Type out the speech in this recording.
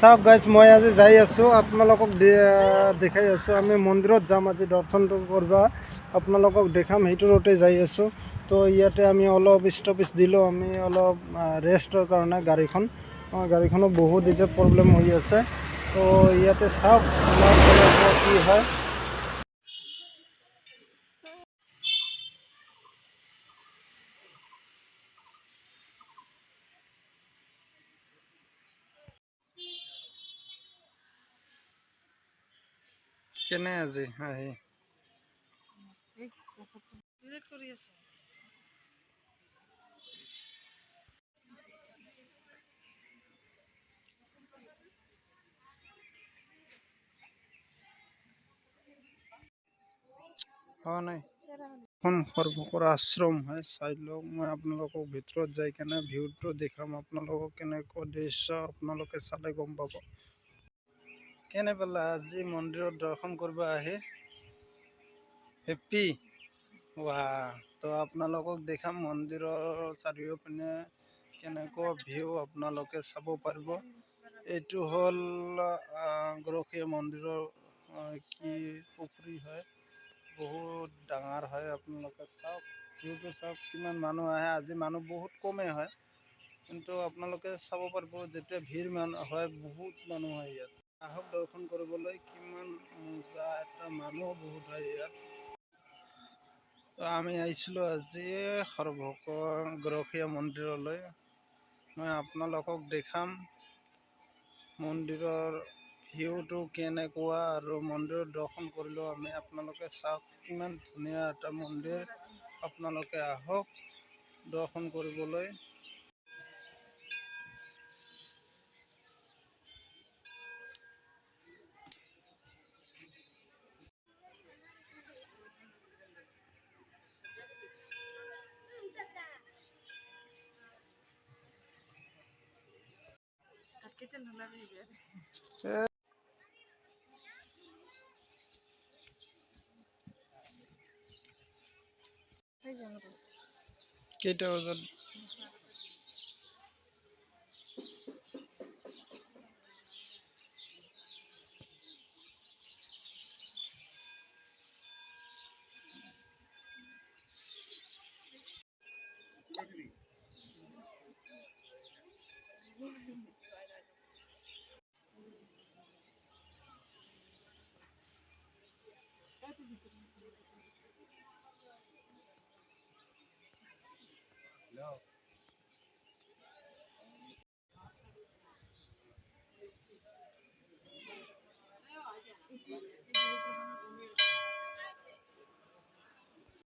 চাওক গাইজ, মই আজি যাই আছোঁ, আপোনালোকক দেখাই আছোঁ। আমি মন্দিৰত যাম আজি দৰ্শনটো কৰিব, আপোনালোকক দেখাম। সেইটো ৰোডে যাই আছোঁ। তো ইয়াতে আমি অলপ ষ্টপেজ দিলোঁ, আমি অলপ ৰেষ্টৰ কাৰণে গাড়ীখনো বহুত এতিয়া প্ৰব্লেম হৈ আছে। তো ইয়াতে চাওক কি হয়। কেনে আজি আহি হোৱা নাই। এখন সৰ্বকৰ আশ্ৰম হয়, চাই লওক। মই আপোনালোকক ভিতৰত যাই কেনে ভিউটো দেখাম। আপোনালোকক কেনেকুৱা দৃশ্য আপোনালোকে চালে গম পাব। কেনে পালা আজি মন্দিৰত দৰ্শন কৰিব আহি? হেপী? তো আপোনালোকক দেখাম মন্দিৰৰ চাৰিওপিনে কেনেকুৱা ভিউ আপোনালোকে চাব পাৰিব। এইটো হ'ল গৰখীয়া মন্দিৰৰ কি পুখুৰী হয়, বহুত ডাঙৰ হয়। আপোনালোকে চাওক, ভিউটো চাওক, কিমান মানুহ আহে। আজি মানুহ বহুত কমেই হয়, কিন্তু আপোনালোকে চাব পাৰিব যেতিয়া ভিৰ হয়, বহুত মানুহ হয় ইয়াত। আহক দৰ্শন কৰিবলৈ, কিমান মজা এটা মানুহ বহুত হয় ইয়াত। তো আমি আহিছিলোঁ আজি গৰখীয়া মন্দিৰলৈ। মই আপোনালোকক দেখাম মন্দিৰৰ ভিউটো কেনেকুৱা, আৰু মন্দিৰত দৰ্শন কৰিলেও আমি আপোনালোকে চাওক, কিমান ধুনীয়া এটা মন্দিৰ। আপোনালোকে আহক দৰ্শন কৰিবলৈ। কেইটা বজাত?